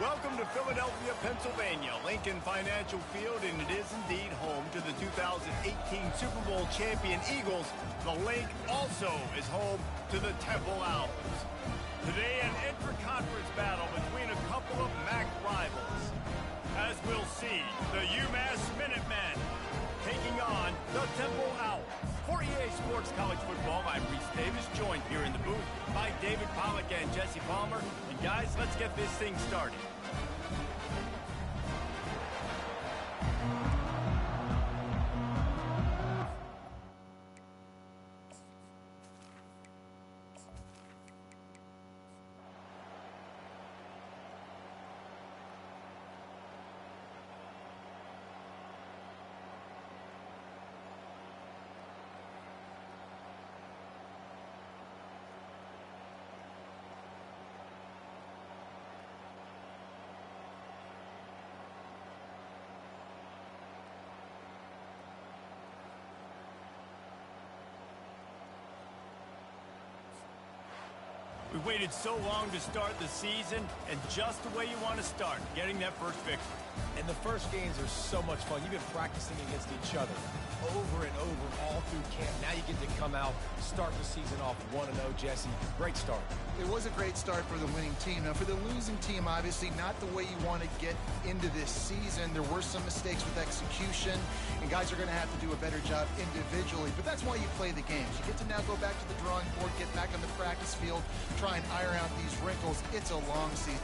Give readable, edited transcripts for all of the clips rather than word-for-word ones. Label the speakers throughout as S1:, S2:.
S1: Welcome to Philadelphia, Pennsylvania, Lincoln Financial Field, and it is indeed home to the 2018 Super Bowl champion Eagles. The Link also is home to the Temple Owls. Today, an intra-conference battle between a couple of MAC rivals. As we'll see, the Umass Minutemen taking on the Temple Owls. For EA Sports College Football, I'm Reese Davis, joined here in the booth by David Pollack and Jesse Palmer. And guys, let's get this thing started. We waited so long to start the season, and just the way you want to start, getting that first victory.
S2: And the first games are so much fun. You've been practicing against each other over and over all through camp. Now you get to come out, start the season off 1-0, Jesse. Great start.
S3: It was a great start for the winning team. Now, for the losing team, obviously not the way you want to get into this season. There were some mistakes with execution, and guys are going to have to do a better job individually. But that's why you play the games. You get to now go back to the drawing board, get back on the practice field, try and iron out these wrinkles. It's a long season.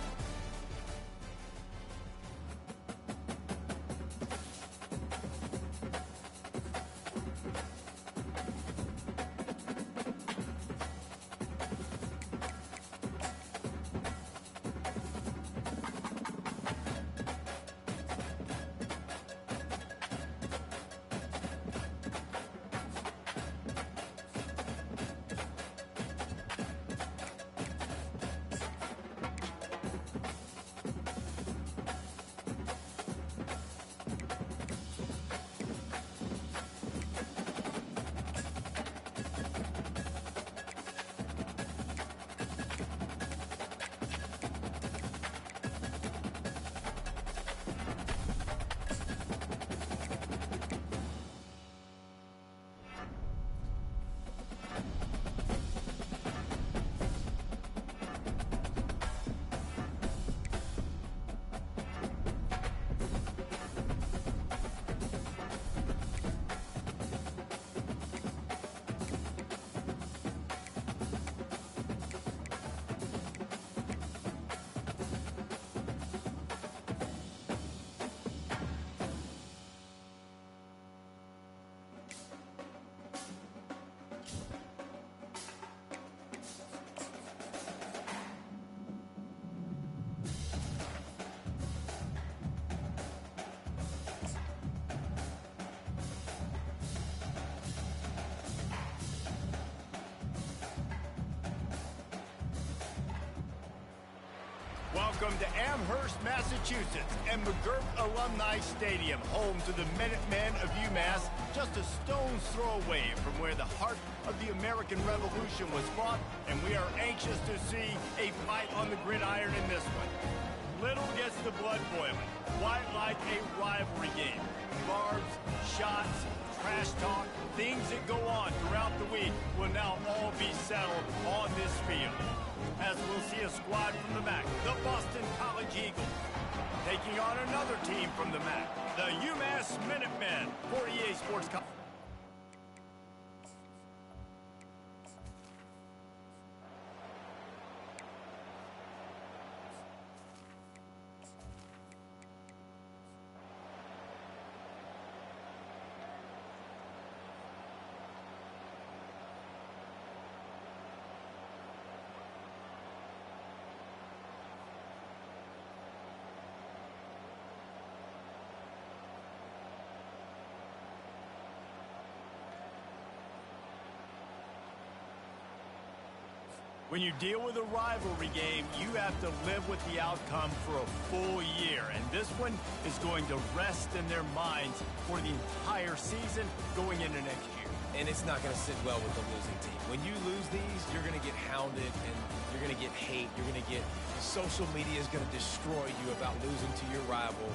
S1: Welcome to Amherst, Massachusetts, and McGirt Alumni Stadium, home to the Minutemen of Umass, just a stone's throw away from where the heart of the American Revolution was fought, and we are anxious to see a fight on the gridiron in this one. Little gets the blood boiling, quite like a rivalry game. Barbs, shots, trash talk, things that go on throughout the week will now all be settled on this field. As we'll see a squad from the MAC, the Boston College Eagles, taking on another team from the MAC, the Umass Minutemen, for EA Sports College. When you deal with a rivalry game, you have to live with the outcome for a full year. And this one is going to rest in their minds for the entire season going into next year.
S2: and it's not going to sit well with the losing team. When you lose these, you're going to get hounded, and you're going to get hate. You're going to get social media is going to destroy you about losing to your rival.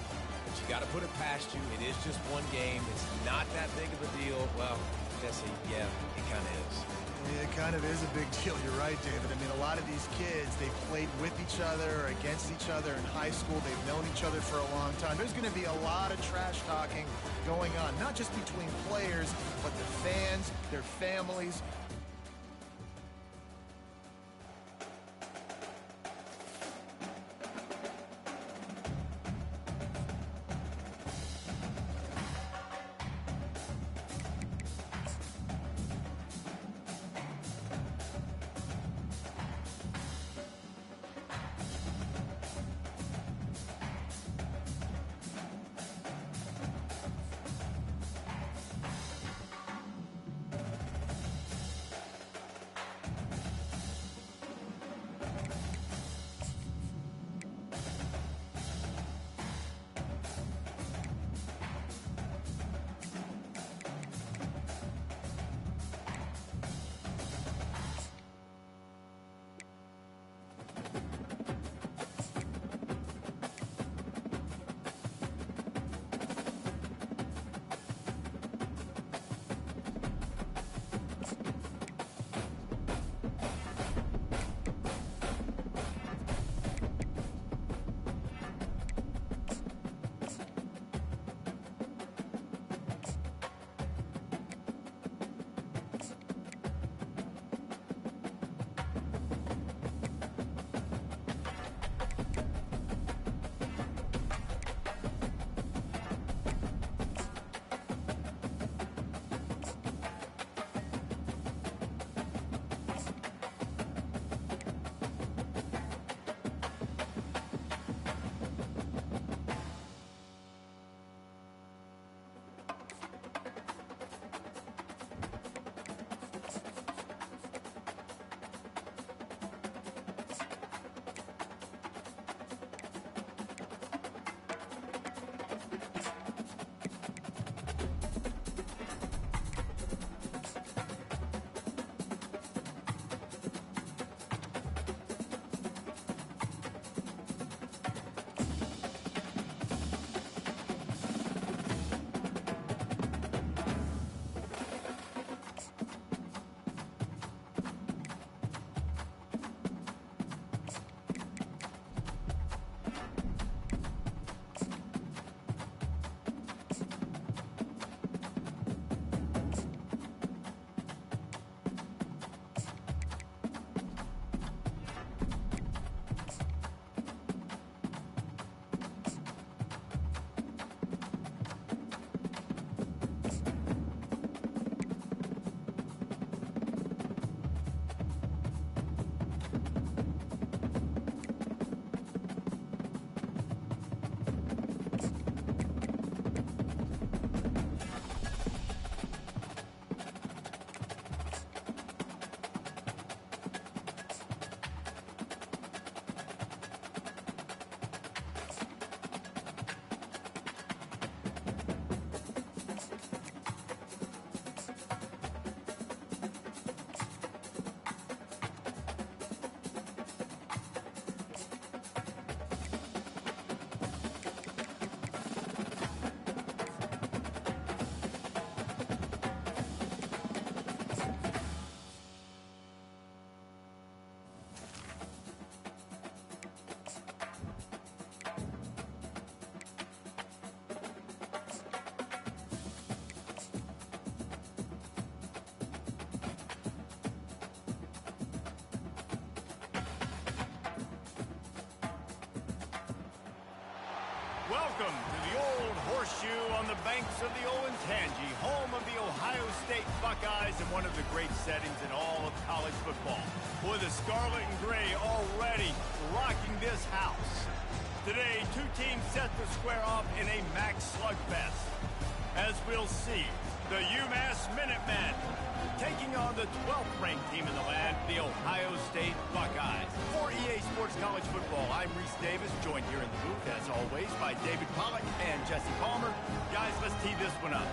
S2: But you got to put it past you. It is just one game. It's not that big of a deal. Well, Jesse, yeah, it kind of is.
S3: It kind of is a big deal. You're right, David. I mean, a lot of these kids, they played with each other or against each other in high school. They've known each other for a long time. There's going to be a lot of trash talking going on, not just between players, but the fans, their families.
S1: Welcome to the Old Horseshoe on the banks of the Olentangy, home of the Ohio State Buckeyes and one of the great settings in all of college football. Boy, the Scarlet and Gray already rocking this house. Today, two teams set to square off in a MAC slugfest. As we'll see, the Umass Minutemen taking on the 12th-ranked team in the land, the Ohio State Buckeyes. For EA Sports College Football, I'm Reese Davis, joined here in the booth, as always, by David Pollack and Jesse Palmer. Guys, let's tee this one up.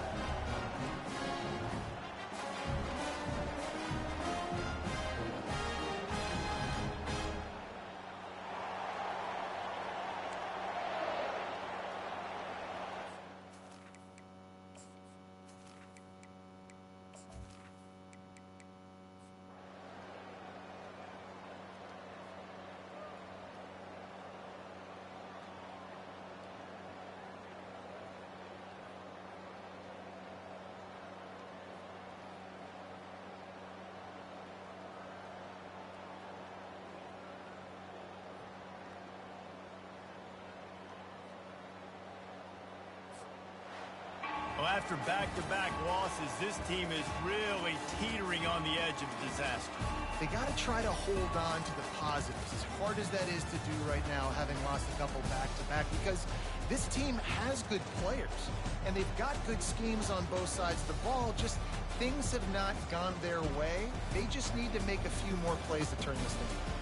S1: Well, after back-to-back losses, this team is really teetering on the edge of disaster.
S3: They got to try to hold on to the positives, as hard as that is to do right now, having lost a couple back-to-back, because this team has good players, and they've got good schemes on both sides of the ball. Just things have not gone their way. They just need to make a few more plays to turn this thing around.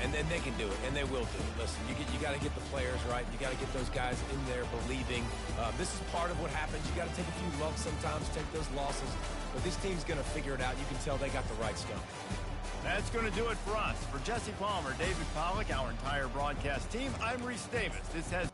S2: And then they can do it, and they will do it. Listen, you got to get the players right. You got to get those guys in there believing. This is part of what happens. You got to take a few lumps sometimes, take those losses. But this team's going to figure it out. You can tell they got the right stuff.
S1: That's going to do it for us. For Jesse Palmer, David Pollack, our entire broadcast team, I'm Reese Davis. This has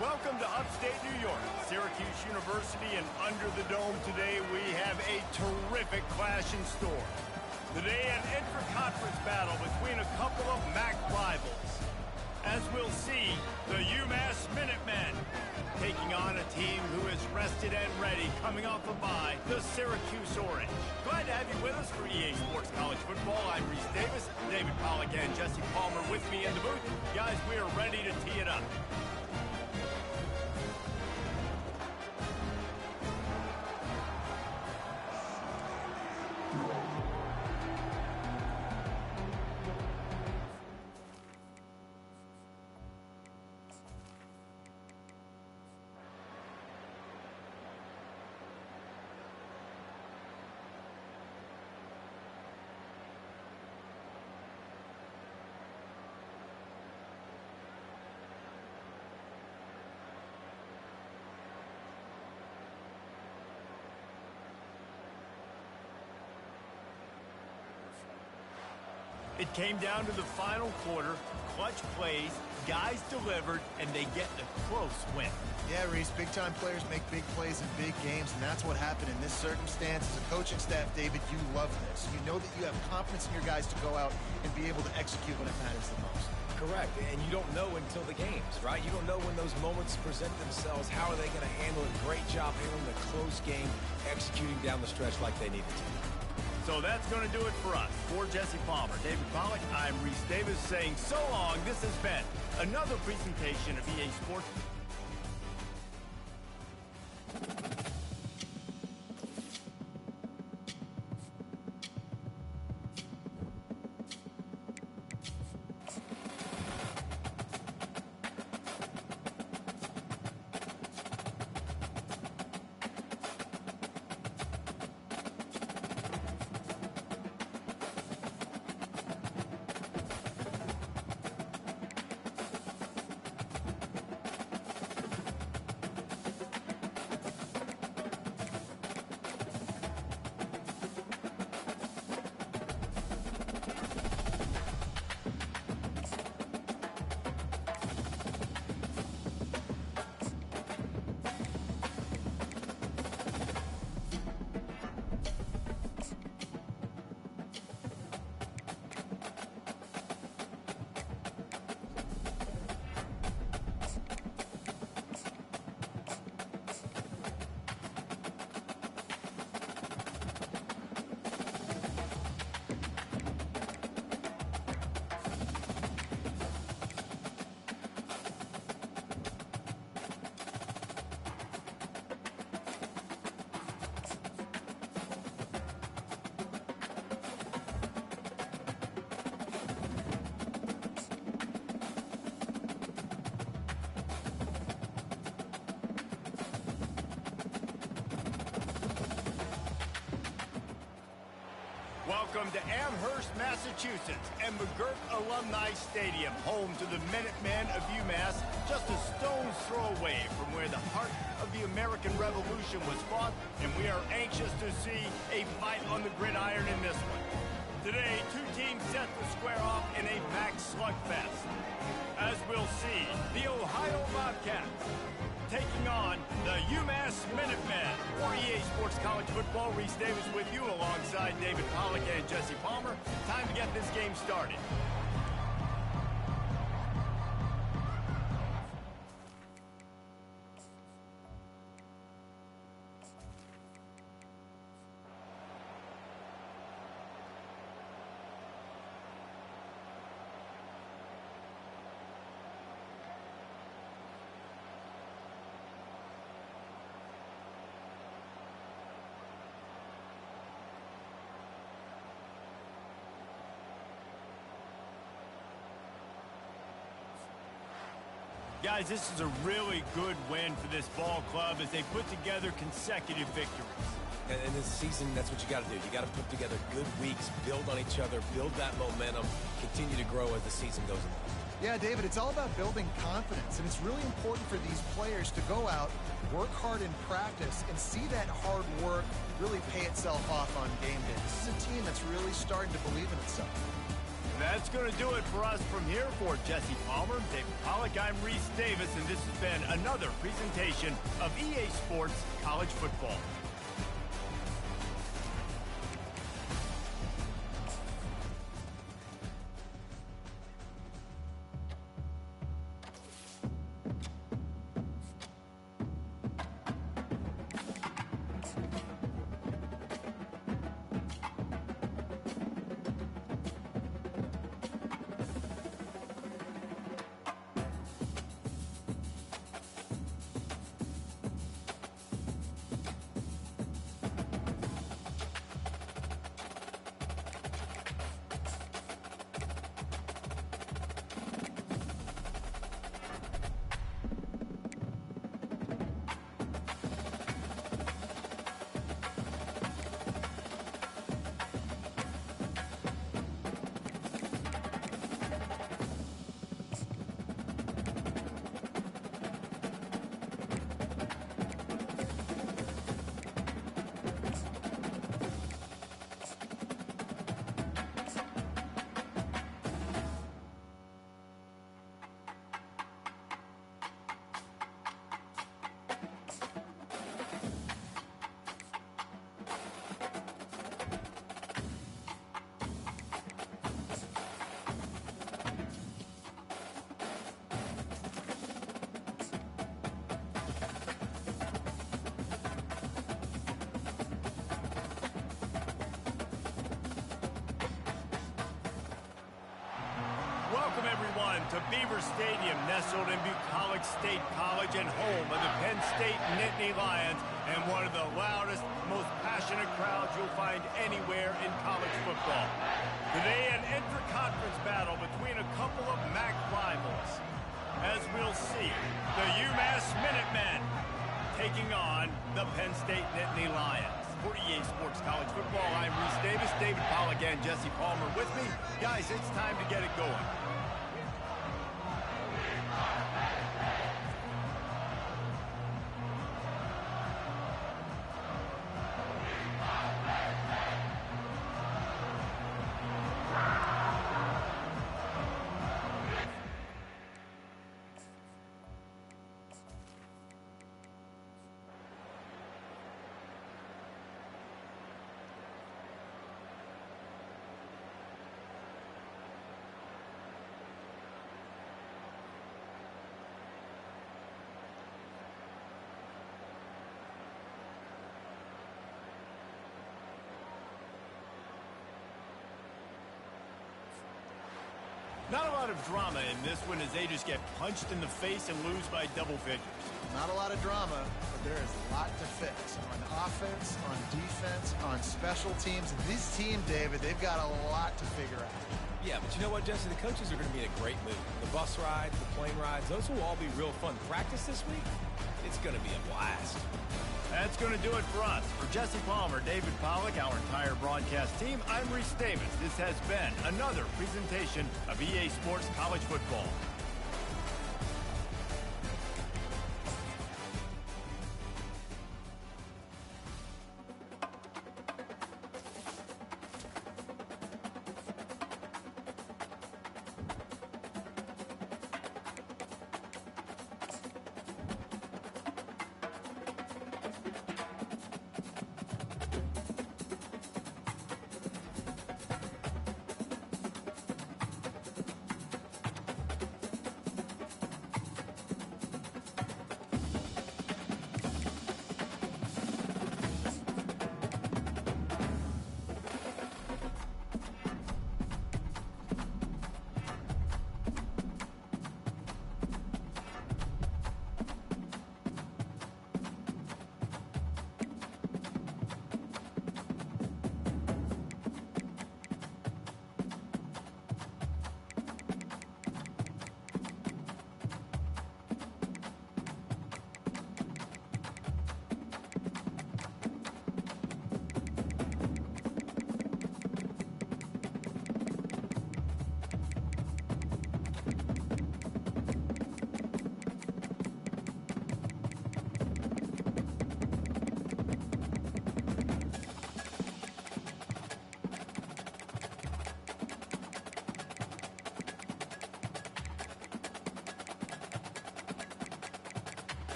S1: Welcome to upstate New York, Syracuse University, and under the dome today we have a terrific clash in store. Today an intra-conference battle between a couple of MAC rivals. As we'll see, the Umass Minutemen taking on a team who is rested and ready coming off a bye, the Syracuse Orange. Glad to have you with us for EA Sports College Football. I'm Reese Davis, David Pollack and Jesse Palmer with me in the booth. Guys, we are ready to tee it up. It came down to the final quarter, clutch plays, guys delivered, and they get the close win.
S3: Yeah, Reese, big-time players make big plays in big games, and that's what happened in this circumstance. As a coaching staff, David, you love this. You know that you have confidence in your guys to go out and be able to execute when it matters the most.
S2: Correct, and you don't know until the games, right? You don't know when those moments present themselves. How are they going to handle it? Great job handling the close game, executing down the stretch like they needed to.
S1: So that's going to do it for us. For Jesse Palmer, David Pollack, I'm Reese Davis saying so long. This has been another presentation of EA Sports. Welcome to Amherst, Massachusetts, and McGirt Alumni Stadium, home to the Minutemen of Umass, just a stone's throw away from where the heart of the American Revolution was fought, and we are anxious to see a fight on the gridiron in this one. Today, two teams set to square off in a packed slugfest. As we'll see, the Ohio Bobcats taking on the Umass Minutemen. For EA Sports College Football, Reese Davis with you alongside David Pollack and Jesse Palmer. Time to get this game started. Guys, this is a really good win for this ball club as they put together consecutive victories.
S2: And this season, that's what you got to do. You got to put together good weeks, build on each other, build that momentum, continue to grow as the season goes on.
S3: Yeah, David, it's all about building confidence, and it's really important for these players to go out, work hard in practice, and see that hard work really pay itself off on game day. This is a team that's really starting to believe in itself.
S1: That's going to do it for us from here. For Jesse Palmer, David Pollack, I'm Reese Davis, and this has been another presentation of EA Sports College Football. Welcome, everyone, to Beaver Stadium, nestled in Bucolic State College and home of the Penn State Nittany Lions, and one of the loudest, most passionate crowds you'll find anywhere in college football. Today, an intra-conference battle between a couple of MAC rivals. As we'll see, the Umass Minutemen taking on the Penn State Nittany Lions. For EA Sports College Football, I'm Reese Davis, David Pollack, and Jesse Palmer with me. Guys, it's time to get it going. Not a lot of drama in this one as they just get punched in the face and lose by double figures.
S3: Not a lot of drama, but there is a lot to fix on offense, on defense, on special teams. This team, David, they've got a lot to figure out.
S2: Yeah, but you know what, Jesse? The coaches are going to be in a great mood. The bus rides, the plane rides, those will all be real fun. Practice this week, it's going to be a blast.
S1: That's going to do it for us. For Jesse Palmer, David Pollack, our entire broadcast team, I'm Reese Davis. This has been another presentation of EA Sports College Football.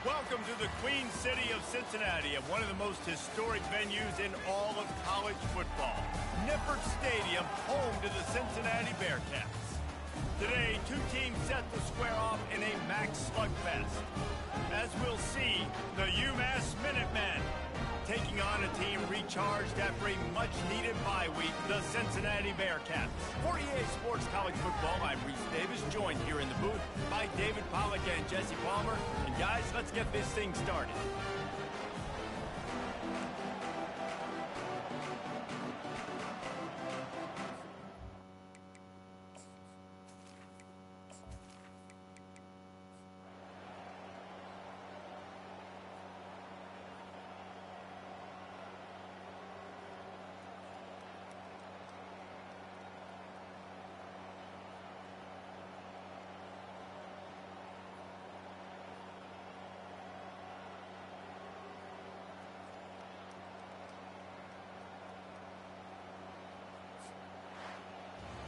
S1: Welcome to the Queen City of Cincinnati and one of the most historic venues in all of college football. Nippert Stadium, home to the Cincinnati Bearcats. Today, two teams set to square off in a max slugfest. As we'll see, the Umass Minutemen taking on a team recharged after a much-needed bye week, the Cincinnati Bearcats. For EA Sports College Football, I'm Reese Davis, joined here in the booth by David Pollack and Jesse Palmer. And guys, let's get this thing started.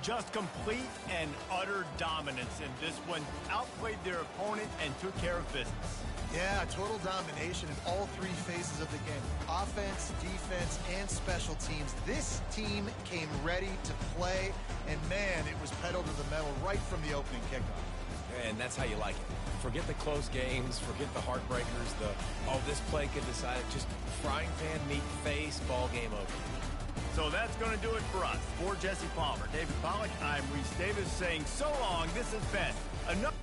S1: Just complete and utter dominance in this one. Outplayed their opponent and took care of business.
S3: Yeah, total domination in all three phases of the game. Offense, defense, and special teams. This team came ready to play, and man, it was pedal to the metal right from the opening kickoff.
S2: And that's how you like it. Forget the close games, forget the heartbreakers, this play could decide it. Just frying pan meet face, ball game over.
S1: So that's going to do it for us. For Jesse Palmer, David Pollack, I'm Reese Davis saying so long. This has been enough.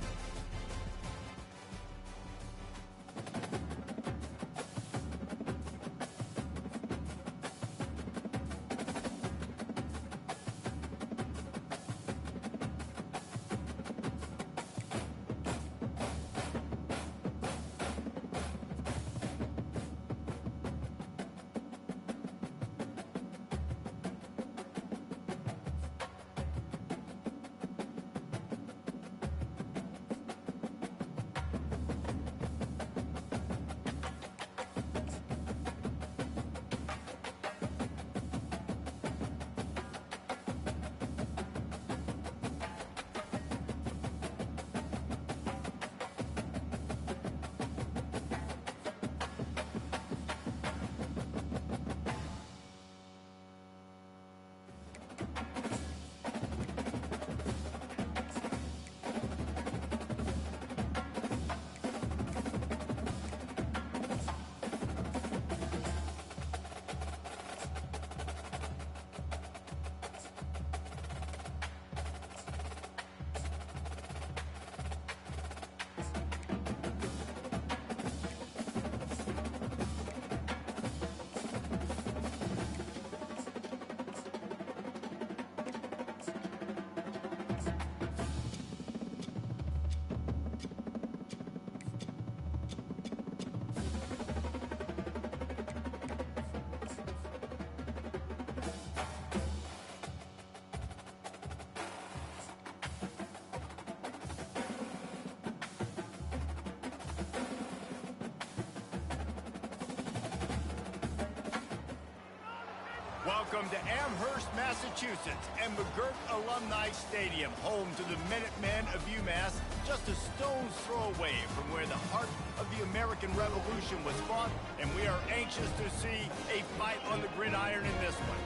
S1: Welcome to Amherst, Massachusetts, and McGirt Alumni Stadium, home to the Minutemen of Umass, just a stone's throw away from where the heart of the American Revolution was fought, and we are anxious to see a fight on the gridiron in this one.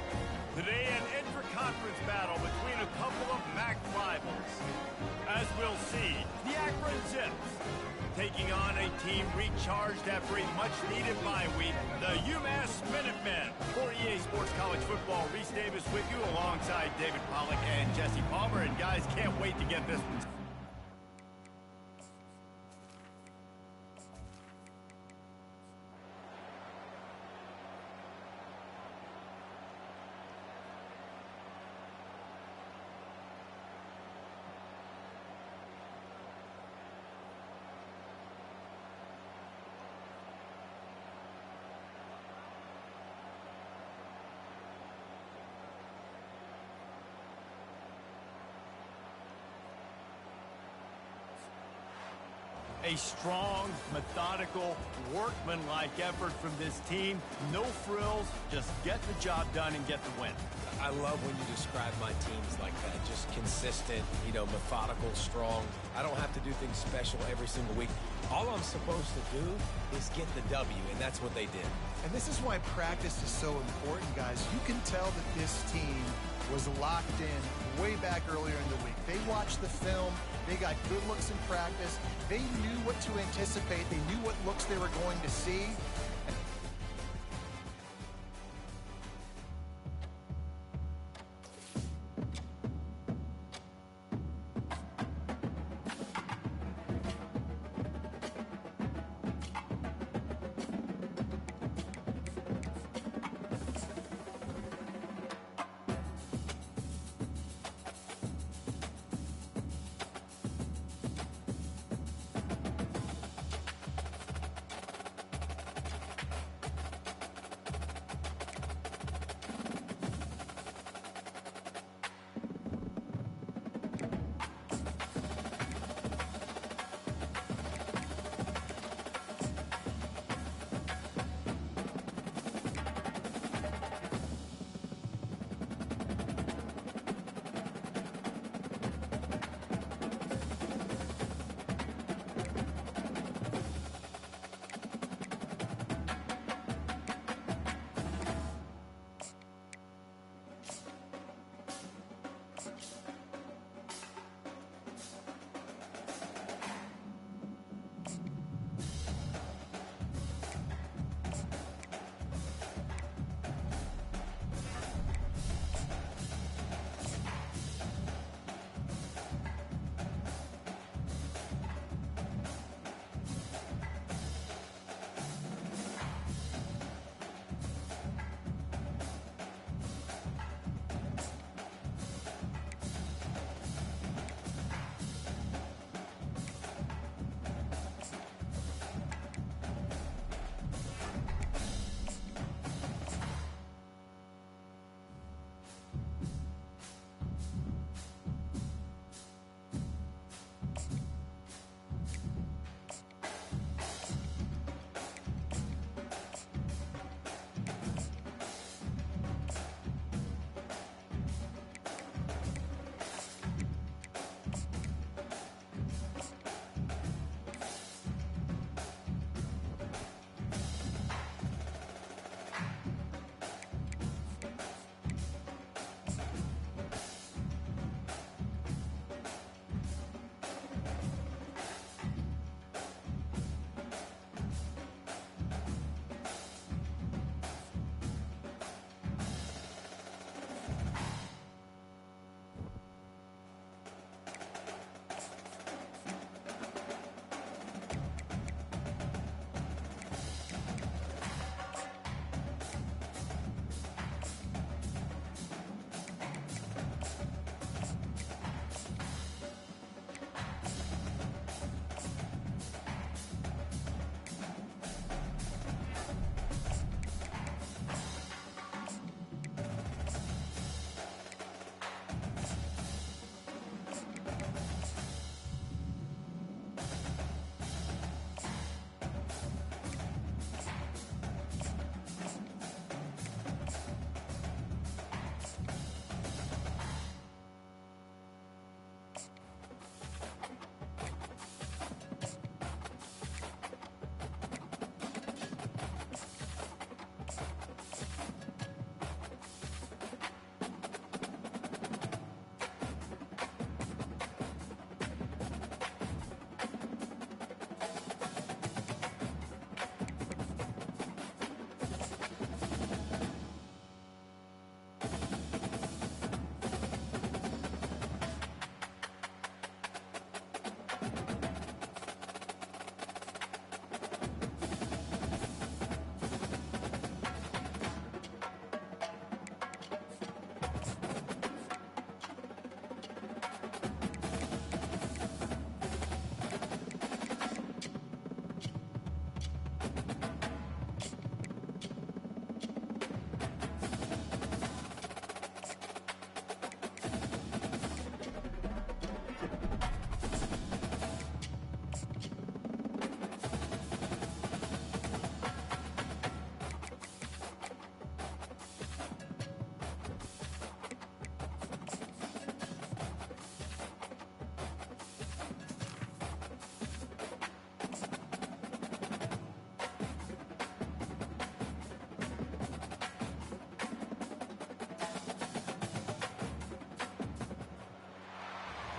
S1: Today, an intra-conference battle between a couple of MAC rivals. As we'll see, the Akron Zips taking on a team recharged after a much-needed bye week, the Umass Minutemen. For EA Sports College Football, Reese Davis with you alongside David Pollack and Jesse Palmer. And guys, can't wait to get this one. A strong, methodical, workmanlike effort from this team. No frills, just get the job done and get the win.
S2: I love when you describe my teams like that. Just consistent, methodical, strong. I don't have to do things special every single week. All I'm supposed to do is get the W, and that's what they did.
S3: And this is why practice is so important, guys. You can tell that this team was locked in way back earlier in the week. They watched the film. They got good looks in practice. They knew what to anticipate. They knew what looks they were going to see.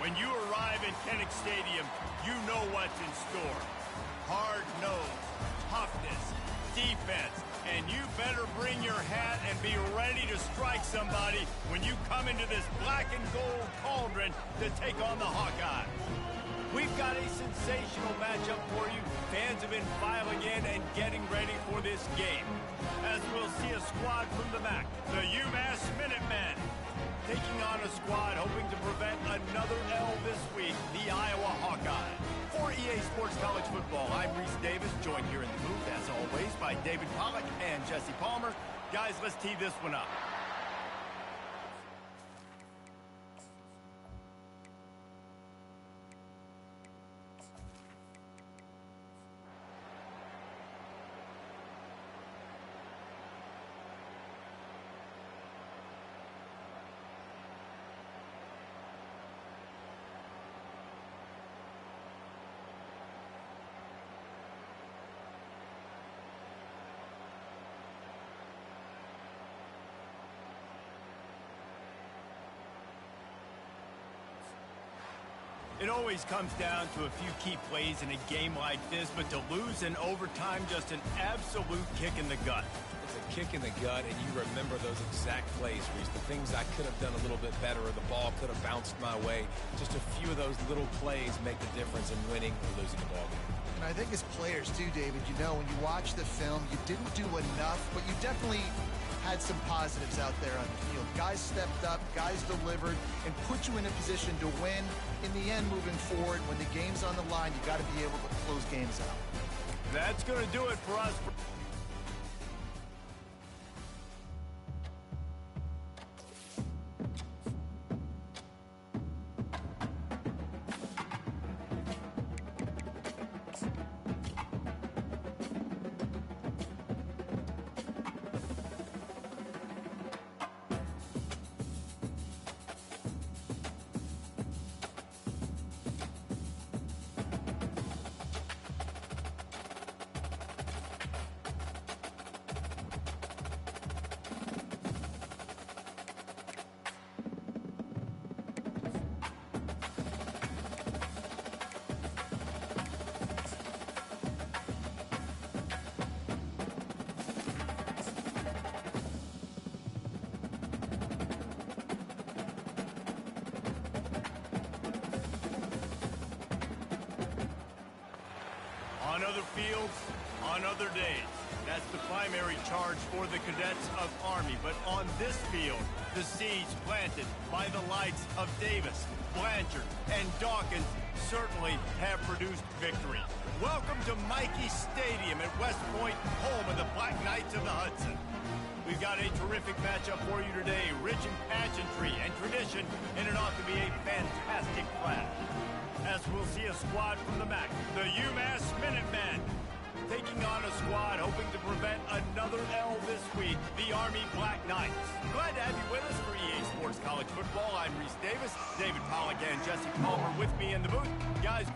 S1: When you arrive in Kinnick Stadium, you know what's in store. Hard nose, toughness, defense, and you better bring your hat and be ready to strike somebody when you come into this black and gold cauldron to take on the Hawkeyes. We've got a sensational matchup for you. Fans have been filing in and getting ready for this game. As we'll see a squad from the MAC, the Umass Minutemen, taking on a squad hoping to prevent another L this week, the Iowa Hawkeyes. For EA Sports College Football, I'm Reese Davis, joined here in the booth, as always, by David Pollack and Jesse Palmer. Guys, let's tee this one up. It always comes down to a few key plays in a game like this, but to lose in overtime, just an absolute kick in the gut.
S2: It's a kick in the gut, and you remember those exact plays, Reese. The things I could have done a little bit better, or the ball could have bounced my way. Just a few of those little plays make the difference in winning or losing the ball game.
S3: And I think as players too, David, you know, when you watch the film, you didn't do enough, but you definitely had some positives out there on the field. Guys stepped up, guys delivered, and put you in a position to win. In the end, moving forward, when the game's on the line, you got to be able to close games out.
S1: That's going to do it for us. On other fields, on other days. That's the primary charge for the cadets of Army. But on this field, the seeds planted by the likes of Davis, Blanchard, and Dawkins certainly have produced victory. Welcome to Michie Stadium at West Point, home of the Black Knights of the Hudson. We've got a terrific matchup for you today, rich in pageantry and tradition, and it ought to be a fantastic clash. As we'll see a squad from the MAC, the Umass Minutemen, taking on a squad hoping to prevent another L this week, the Army Black Knights. Glad to have you with us for EA Sports College Football. I'm Reese Davis, David Pollack and Jesse Palmer with me in the booth. Guys,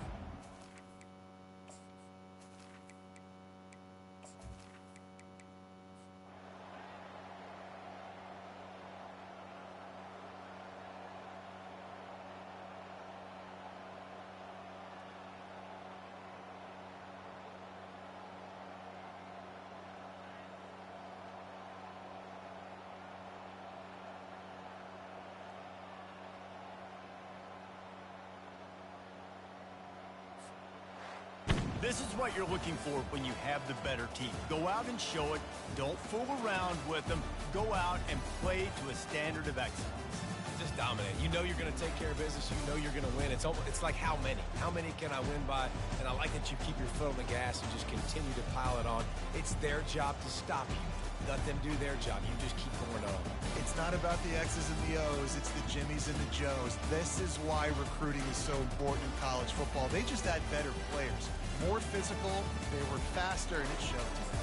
S1: this is what you're looking for when you have the better team. Go out and show it. Don't fool around with them. Go out and play to a standard of excellence.
S2: Just dominate. You know you're going to take care of business. You know you're going to win. It's like how many? How many can I win by? And I like that you keep your foot on the gas and just continue to pile it on. It's their job to stop you. Let them do their job. You just keep going on.
S3: It's not about the X's and the O's. It's the Jimmies and the Joes. This is why recruiting is so important in college football. They just had better players. More physical, they were faster, and it showed today.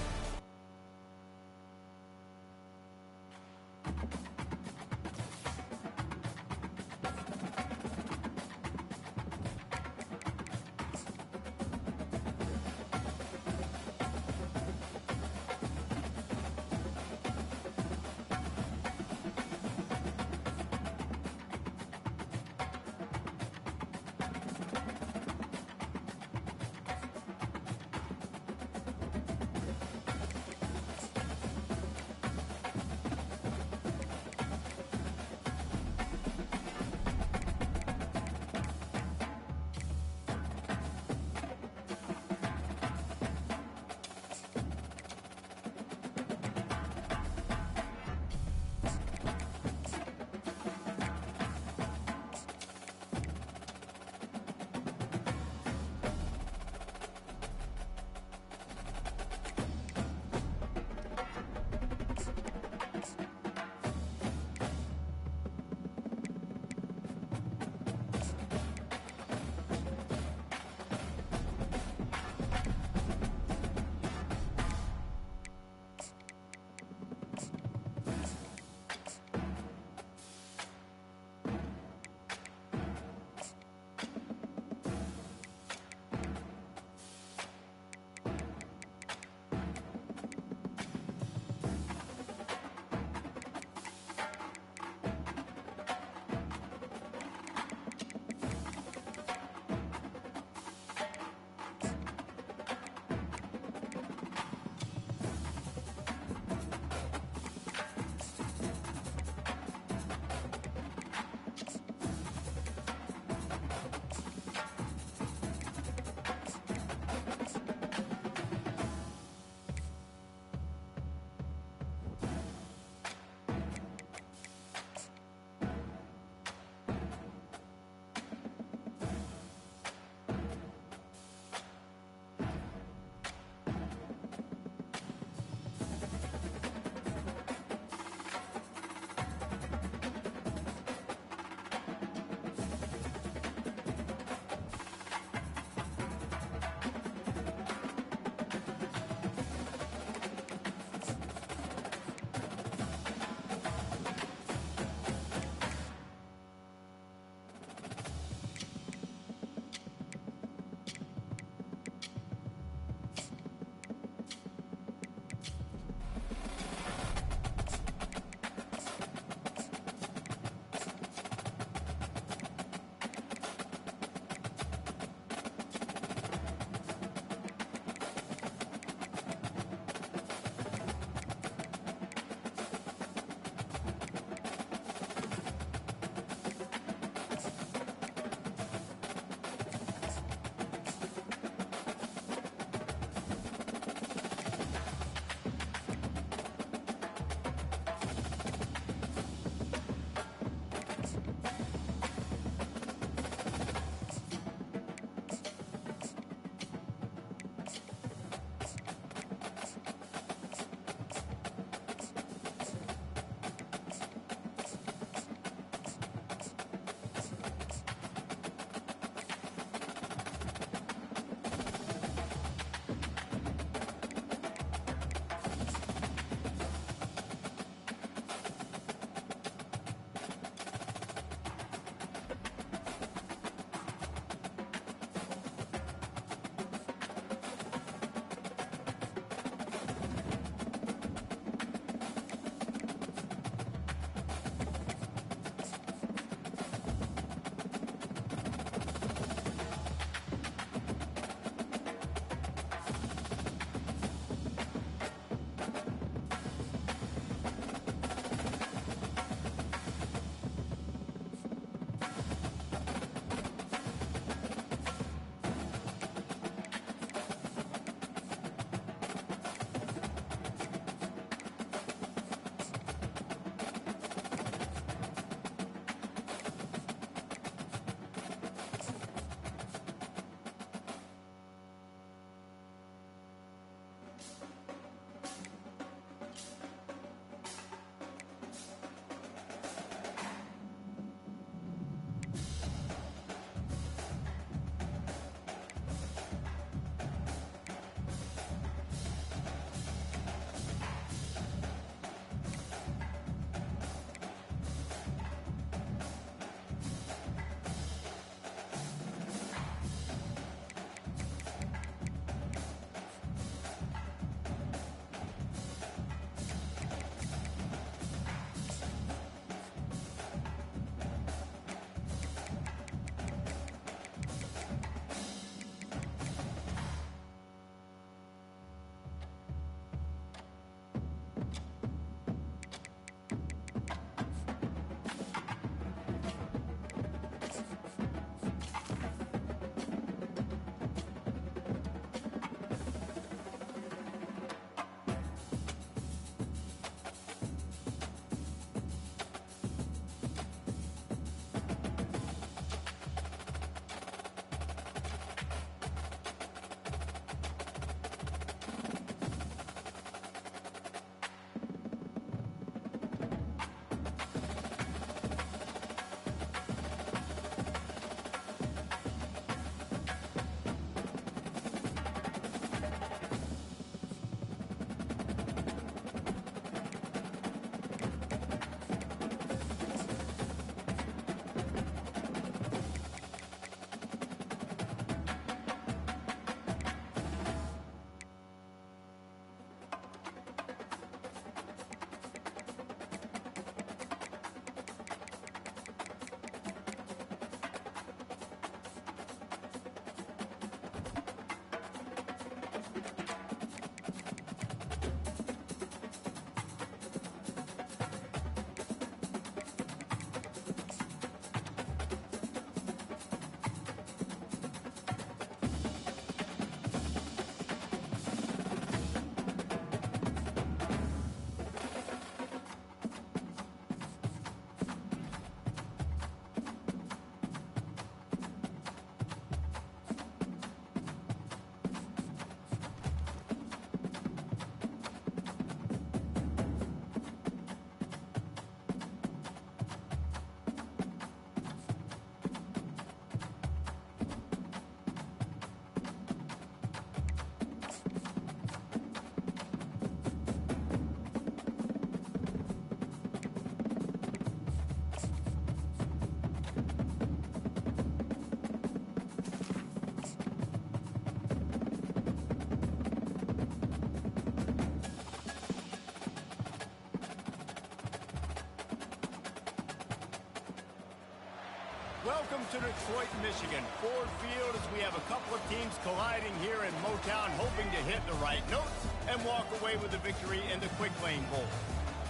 S1: Welcome to Detroit, Michigan. Ford Field as we have a couple of teams colliding here in Motown, hoping to hit the right notes and walk away with a victory in the Quick Lane Bowl.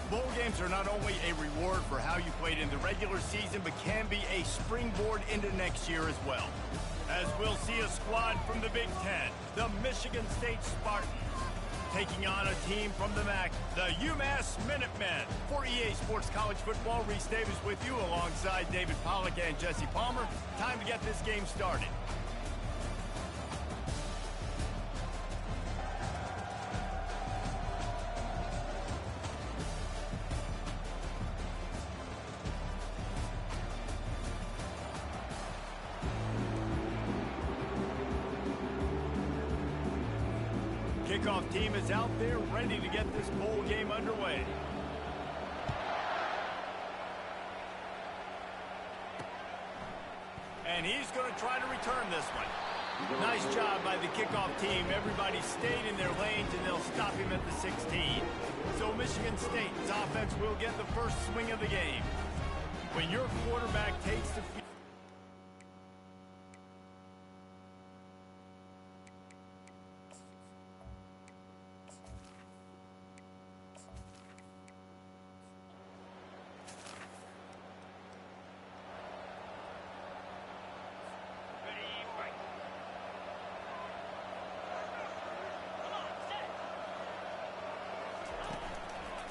S1: Bowl games are not only a reward for how you played in the regular season, but can be a springboard into next year as well. As we'll see a squad from the Big Ten, the Michigan State Spartans, taking on a team from the MAC, the Umass Minutemen. For EA Sports College Football, Reese Davis with you alongside David Pollack and Jesse Palmer. Time to get this game started. Kickoff team is out there ready to get this bowl game underway. And he's going to try to return this one. Nice job by the kickoff team. Everybody stayed in their lanes, and they'll stop him at the 16. So Michigan State's offense will get the first swing of the game. When your quarterback takes the field,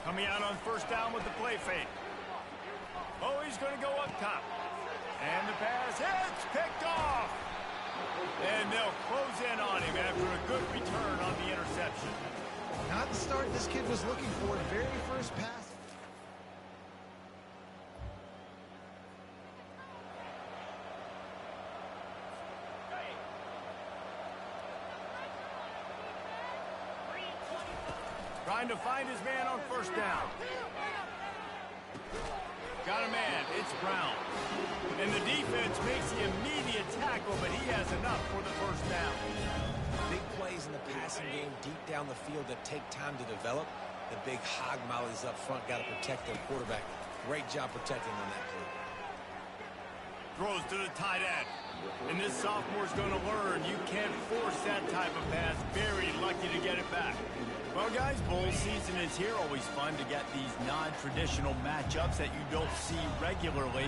S1: coming out on first down with the play fake. Oh, he's going to go up top. And the pass hits, picked off. And they'll close in on him after a good return on the interception.
S3: Not the start this kid was looking for. Very first pass.
S1: Trying to find his man on first down. Got a man. It's Brown. And the defense makes the immediate tackle, but he has enough for the first down.
S2: Big plays in the passing game deep down the field that take time to develop. The big hog mollies up front got to protect their quarterback. Great job protecting on that play.
S1: Throws to the tight end. And this sophomore's going to learn you can't force that type of pass. Very lucky to get it back. Well, guys, bowl season is here. Always fun to get these non-traditional matchups that you don't see regularly.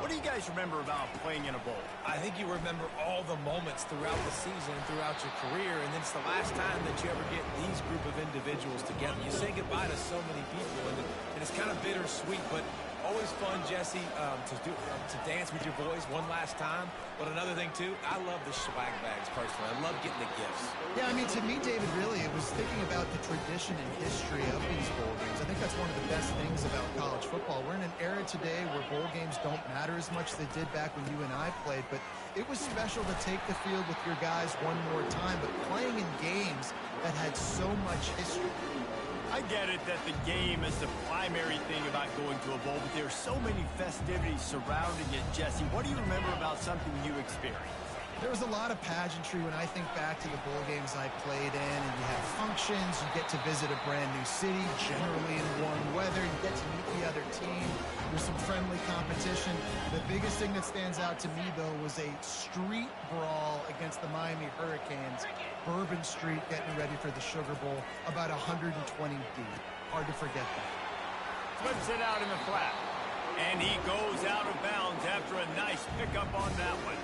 S1: What do you guys remember about playing in a bowl?
S2: I think you remember all the moments throughout the season and throughout your career, and it's the last time that you ever get these group of individuals together. You say goodbye to so many people, and it's kind of bittersweet, but always fun, Jesse, to dance with your boys one last time. But another thing, too, I love the swag bags, personally. I love getting the gifts.
S3: Yeah, I mean, to me, David, really, it was thinking about the tradition and history of these bowl games. I think that's one of the best things about college football. We're in an era today where bowl games don't matter as much as they did back when you and I played, but it was special to take the field with your guys one more time, but playing in games that had so much history.
S1: I get it that the game is the primary thing about going to a bowl, but there are so many festivities surrounding it. Jesse, what do you remember about something you experienced?
S3: There was a lot of pageantry when I think back to the bowl games I played in, and you have functions, you get to visit a brand new city, generally in warm weather, you get to meet the other team, there's some friendly competition. The biggest thing that stands out to me, though, was a street brawl against the Miami Hurricanes. Bourbon Street getting ready for the Sugar Bowl, about 120 deep. Hard to forget that.
S1: Flips it out in the flat, and he goes out of bounds after a nice pickup on that one.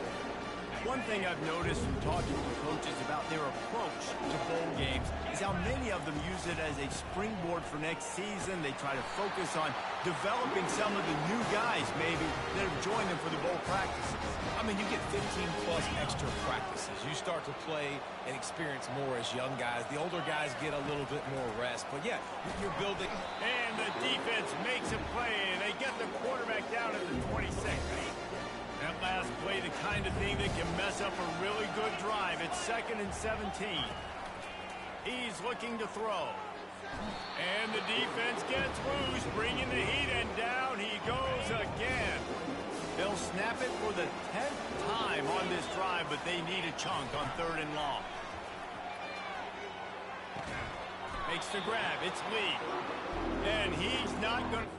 S1: One thing I've noticed from talking to coaches about their approach to bowl games is how many of them use it as a springboard for next season. They try to focus on developing some of the new guys, maybe, that have joined them for the bowl practices.
S2: I mean, you get 15-plus extra practices. You start to play and experience more as young guys. The older guys get a little bit more rest. But, yeah, you're building.
S1: And the defense makes a play, and they get the quarterback down at the 26. That last play, the kind of thing that can mess up a really good drive. It's 2nd and 17. He's looking to throw. And the defense gets loose, bringing the heat, and down he goes again. They'll snap it for the 10th time on this drive, but they need a chunk on 3rd and long. Makes the grab. It's Lee. And he's not going to...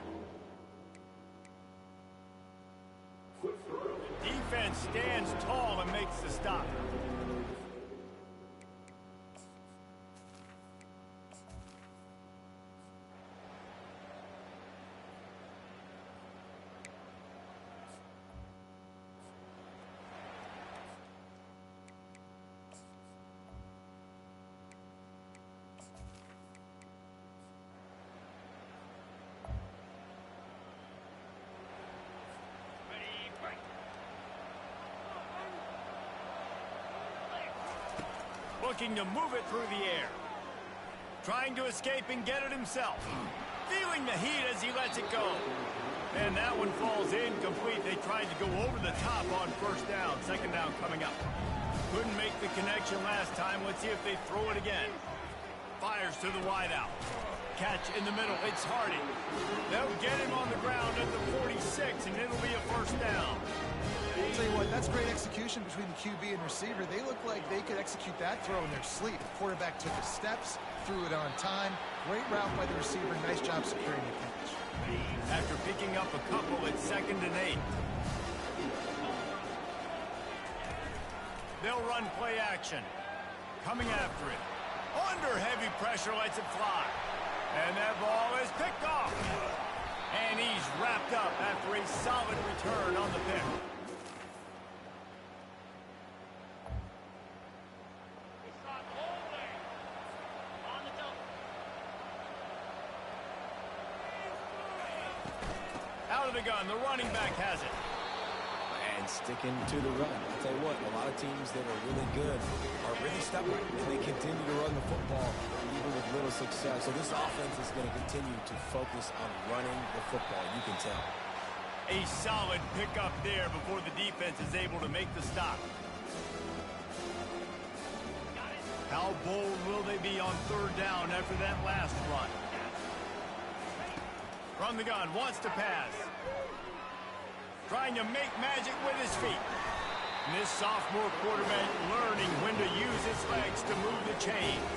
S1: Defense stands tall and makes the stop. Looking to move it through the air. Trying to escape and get it himself. Feeling the heat as he lets it go. And that one falls incomplete. They tried to go over the top on first down. Second down coming up. Couldn't make the connection last time. Let's see if they throw it again. Fires to the wideout. Catch in the middle. It's Hardy. They'll get him on the ground at the 46, and it'll be a first down.
S3: I'll tell you what, that's great execution between the QB and receiver. They look like they could execute that throw in their sleep. Quarterback took his steps, threw it on time. Great route by the receiver. Nice job securing the catch.
S1: After picking up a couple, it's 2nd and 8. They'll run play action. Coming after it. Under heavy pressure, lets it fly. And that ball is picked off. And he's wrapped up after a solid return on the pick. Out of the gun, the running back has it.
S2: And sticking to the run. I'll tell you what, a lot of teams that are really good are really stubborn, and they continue to run the football even with little success. So this offense is going to continue to focus on running the football, you can tell.
S1: A solid pickup there before the defense is able to make the stop. How bold will they be on third down after that last run? From the gun, wants to pass. Trying to make magic with his feet. And this sophomore quarterback learning when to use his legs to move the chains.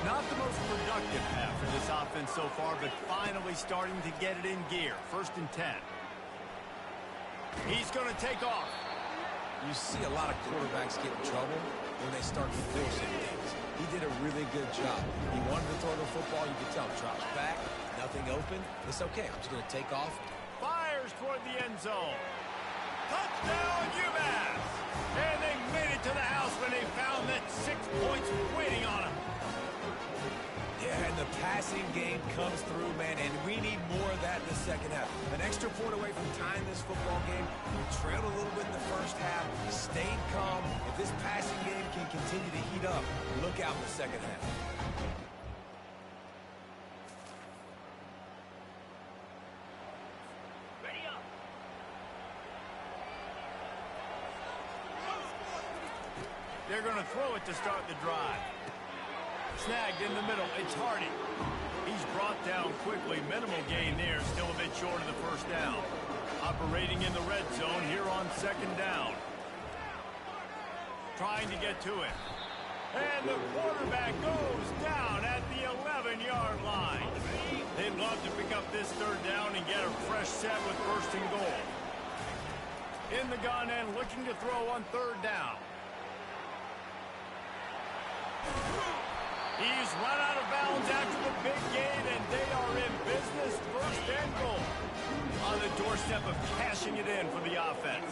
S1: Not the most productive half for this offense so far, but finally starting to get it in gear. 1st and 10. He's going to take off.
S2: You see a lot of quarterbacks get in trouble when they start forcing things. He did a really good job. He wanted to throw the football. You could tell. Drops back. Nothing open. It's okay. I'm just going to take off.
S1: Fires toward the end zone. Touchdown, Umass! And they made it to the house when they found that 6 points waiting on them.
S2: Yeah, and the passing game comes through, man, and we need more of that in the second half. An extra point away from tying this football game. We trailed a little bit in the first half, stayed calm. If this passing game can continue to heat up, look out in the second half.
S1: They're going to throw it to start the drive. Snagged in the middle. It's Hardy. He's brought down quickly. Minimal gain there. Still a bit short of the first down. Operating in the red zone here on 2nd down. Trying to get to it. And the quarterback goes down at the 11-yard line. They'd love to pick up this 3rd down and get a fresh set with 1st and goal. In the gun and looking to throw on 3rd down. He's run out of bounds after the big gain, and they are in business. 1st and goal. On the doorstep of cashing it in for the offense.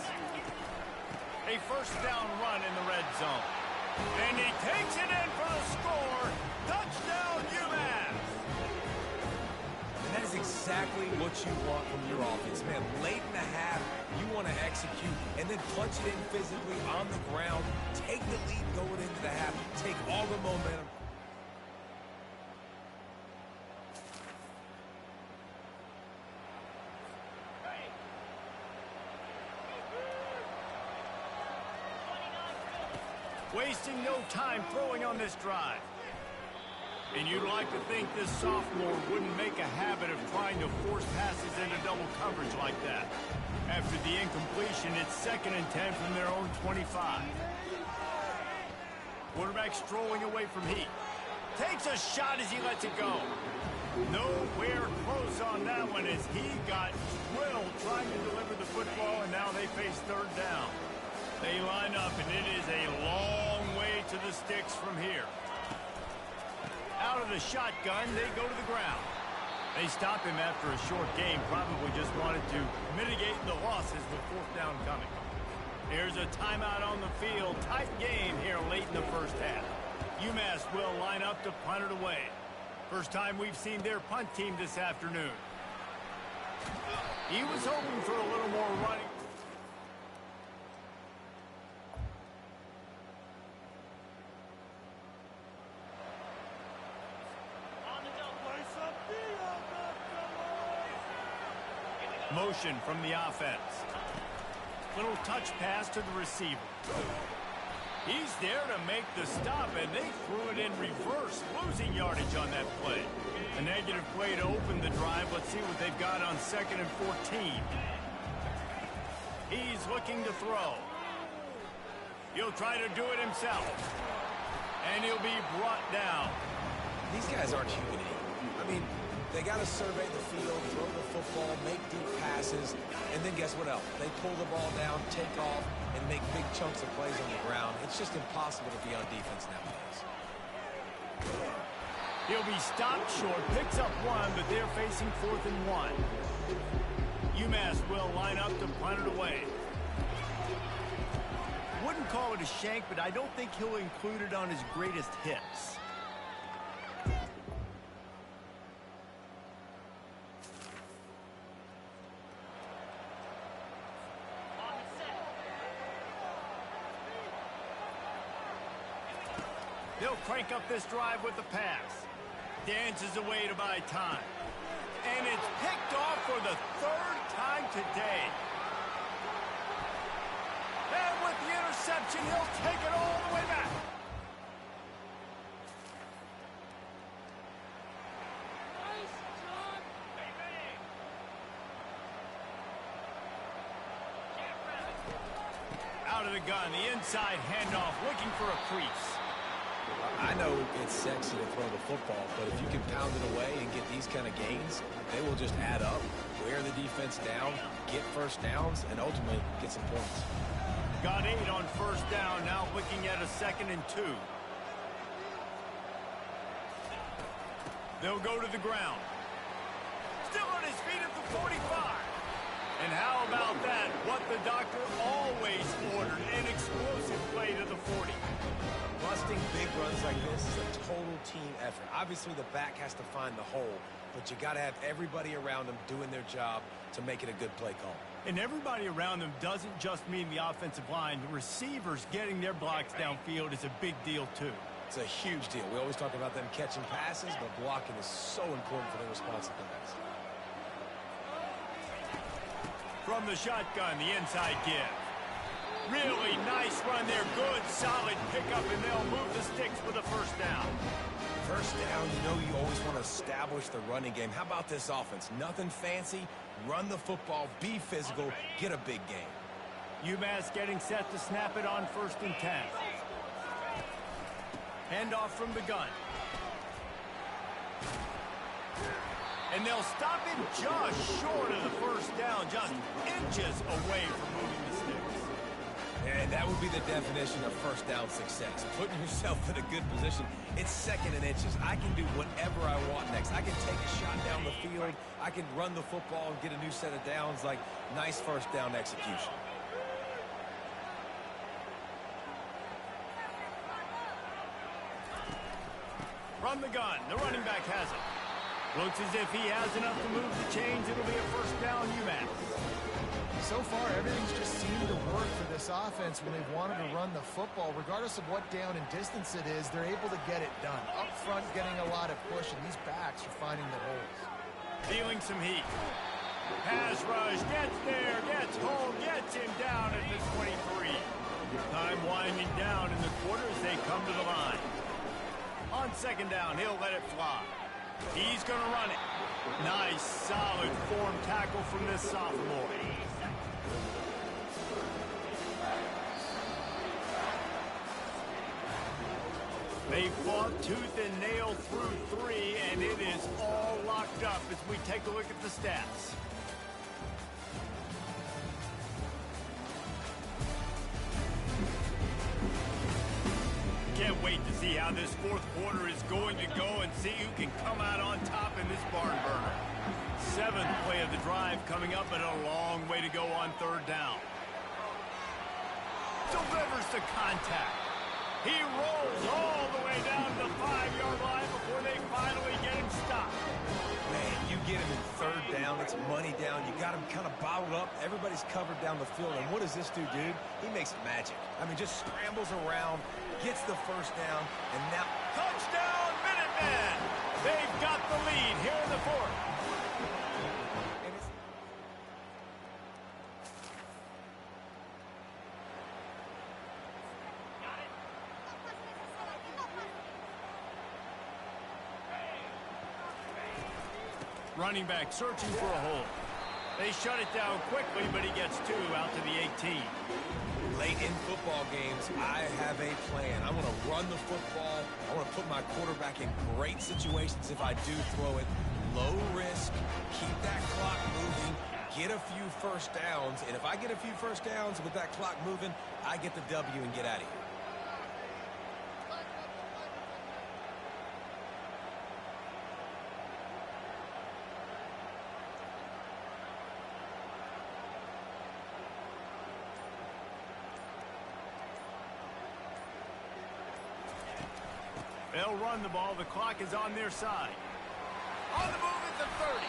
S1: A 1st down run in the red zone. And he takes it in for the score. Touchdown, Umass!
S2: And that is exactly what you want from your offense, man. Late in the half, you want to execute and then punch it in physically on the ground. Take the lead going into the half. Take all the momentum.
S1: Wasting no time throwing on this drive. And you'd like to think this sophomore wouldn't make a habit of trying to force passes into double coverage like that. After the incompletion, it's 2nd and 10 from their own 25. Quarterback strolling away from heat. Takes a shot as he lets it go. Nowhere close on that one as he got drilled trying to deliver the football, and now they face third down. They line up, and it is a long way to the sticks from here. Out of the shotgun, they go to the ground. They stop him after a short game, probably just wanted to mitigate the losses with fourth down coming. Here's a timeout on the field. Tight game here late in the first half. Umass will line up to punt it away. First time we've seen their punt team this afternoon. He was hoping for a little more running. Motion from the offense. Little touch pass to the receiver. He's there to make the stop, and they threw it in reverse, losing yardage on that play. A negative play to open the drive. Let's see what they've got on 2nd and 14. He's looking to throw. He'll try to do it himself. And he'll be brought down.
S2: These guys aren't human. I mean, they got to survey the field, throw the football, make deep passes, and then guess what else? They pull the ball down, take off, and make big chunks of plays on the ground. It's just impossible to be on defense nowadays.
S1: He'll be stopped short, picks up one, but they're facing 4th and 1. Umass will line up to punt it away. Wouldn't call it a shank, but I don't think he'll include it on his greatest hits. They'll crank up this drive with the pass. Dances away to buy time. And it's picked off for the 3rd time today. And with the interception, he'll take it all the way back. Out of the gun, the inside handoff, looking for a crease.
S2: I know it's sexy to throw the football, but if you can pound it away and get these kind of gains, they will just add up, wear the defense down, get first downs, and ultimately get some points.
S1: Got 8 on first down, now looking at a 2nd and 2. They'll go to the ground. Still on his feet at the 45. And how about that? What the doctor always ordered, an explosive play to the 40.
S2: Busting big runs like this is a total team effort. Obviously, the back has to find the hole, but you got to have everybody around them doing their job to make it a good play call.
S1: And everybody around them doesn't just mean the offensive line. The receivers getting their blocks downfield is a big deal, too.
S2: It's a huge deal. We always talk about them catching passes, but blocking is so important for their responsibilities.
S1: From the shotgun, the inside give. Really nice run there. Good, solid pickup, and they'll move the sticks for the first down.
S2: First down, you know you always want to establish the running game. How about this offense? Nothing fancy. Run the football, be physical, get a big game.
S1: Umass getting set to snap it on 1st and 10. Handoff from the gun. And they'll stop him just short of the first down, just inches away from moving the sticks.
S2: And that would be the definition of first down success. Putting yourself in a good position. It's 2nd and inches. I can do whatever I want next. I can take a shot down the field. I can run the football and get a new set of downs. Like, nice first down execution.
S1: From the gun, the running back has it. Looks as if he has enough to move the chains. It'll be a first down, Umass.
S3: So far, everything's just seemed to work for this offense when they've wanted to run the football. Regardless of what down and distance it is, they're able to get it done. Up front, getting a lot of push, and these backs are finding the holes.
S1: Feeling some heat. Pass rush, gets there, gets home, gets him down at the 23. Time winding down in the quarter as they come to the line. On 2nd down, he'll let it fly. He's going to run it. Nice, solid form tackle from this sophomore. They fought tooth and nail through 3, and it is all locked up as we take a look at the stats. Can't wait to see how this fourth quarter is going to go and see who can come out on top in this barn burner. 7th play of the drive coming up, and a long way to go on 3rd down. Delivers the contact. He rolls all the way down to the 5-yard line before they finally get him stopped.
S2: Man, you get him in 3rd down. It's money down. You got him kind of bottled up. Everybody's covered down the field. And what does this dude do? He makes magic. I mean, just scrambles around, gets the 1st down, and now...
S1: Touchdown, Minutemen! They've got the lead here in the 4th. Running back searching for a hole. They shut it down quickly, but he gets 2 out to the 18.
S2: Late in football games, I have a plan. I want to run the football. I want to put my quarterback in great situations if I do throw it. Low risk, keep that clock moving, get a few 1st downs. And if I get a few 1st downs with that clock moving, I get the W and get out of here.
S1: They'll run the ball. The clock is on their side. On the move at the 30.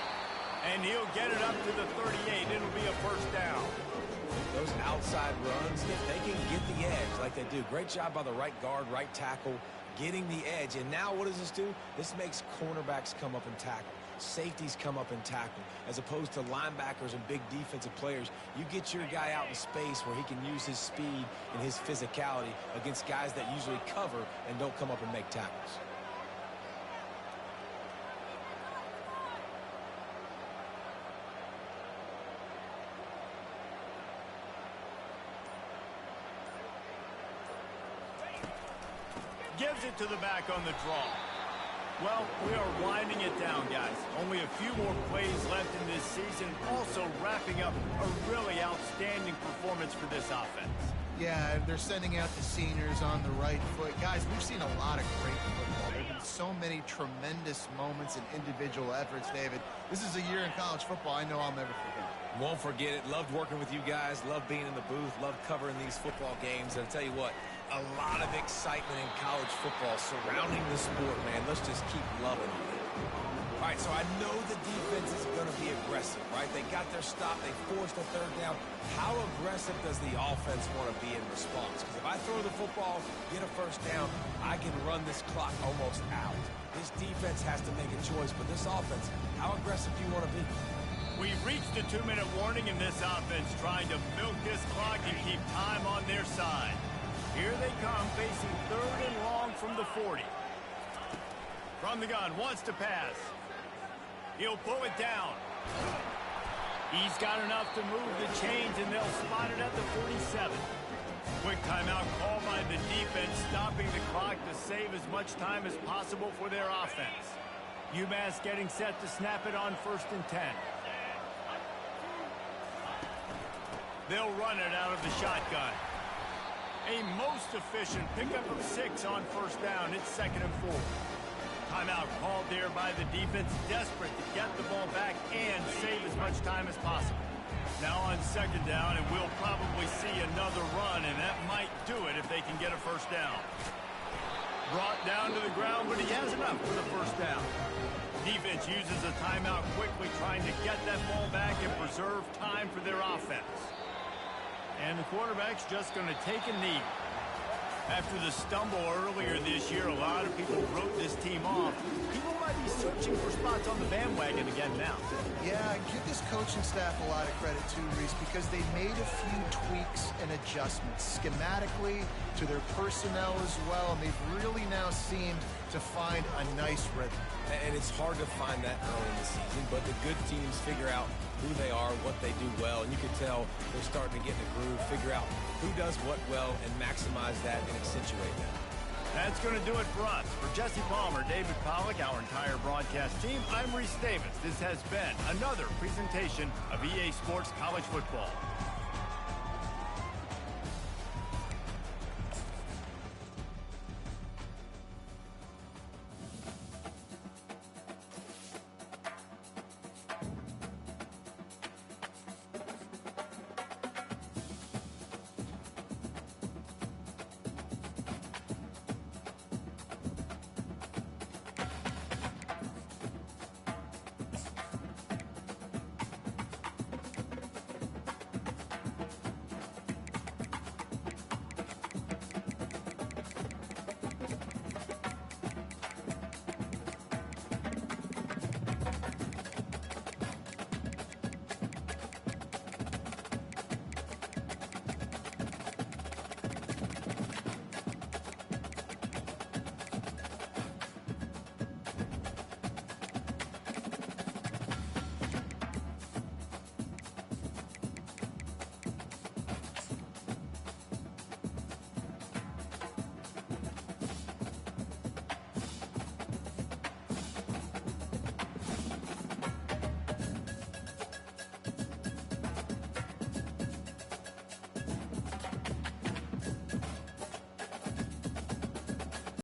S1: And he'll get it up to the 38. It'll be a 1st down.
S2: Those outside runs, if they can get the edge like they do. Great job by the right guard, right tackle, getting the edge. And now what does this do? This makes cornerbacks come up and tackle. Safeties come up and tackle. As opposed to linebackers and big defensive players, you get your guy out in space where he can use his speed and his physicality against guys that usually cover and don't come up and make tackles.
S1: Gives it to the back on the draw. Well, we are winding it down, guys. Only a few more plays left in this season. Also wrapping up a really outstanding performance for this offense.
S3: Yeah, they're sending out the seniors on the right foot. Guys, we've seen a lot of great football. There have been so many tremendous moments and individual efforts, David. This is a year in college football I know I'll never forget.
S2: Won't forget it. Loved working with you guys. Loved being in the booth. Loved covering these football games. And I'll tell you what, a lot of excitement in college football surrounding the sport, man. Let's just keep loving it. All right, so I know the defense is going to be aggressive, right? They got their stop. They forced a 3rd down. How aggressive does the offense want to be in response? Because if I throw the football, get a 1st down, I can run this clock almost out. This defense has to make a choice, but this offense, how aggressive do you want to be?
S1: We've reached the 2-minute warning in this offense, trying to milk this clock and keep time on their side. Here they come, facing 3rd and long from the 40. From the gun, wants to pass. He'll pull it down. He's got enough to move the chains, and they'll spot it at the 47. Quick timeout called by the defense, stopping the clock to save as much time as possible for their offense. Umass getting set to snap it on 1st and 10. They'll run it out of the shotgun. A most efficient pickup of 6 on 1st down. It's 2nd and 4. Timeout called there by the defense, desperate to get the ball back and save as much time as possible. Now on 2nd down, and we'll probably see another run, and that might do it if they can get a 1st down. Brought down to the ground, but he has enough for the 1st down. Defense uses a timeout quickly, trying to get that ball back and preserve time for their offense. And the quarterback's just going to take a knee. After the stumble earlier this year, a lot of people wrote this team off. People might be searching for spots on the bandwagon again now.
S3: Yeah, give this coaching staff a lot of credit too, Reese, because they made a few tweaks and adjustments schematically to their personnel as well, and they've really now seemed to find a nice rhythm.
S2: And it's hard to find that early in the season, but the good teams figure out who they are, what they do well, and you can tell they're starting to get in a groove, figure out who does what well, and maximize that and accentuate that.
S1: That's going to do it for us. For Jesse Palmer, David Pollack, our entire broadcast team, I'm Reese Davis. This has been another presentation of EA Sports College Football.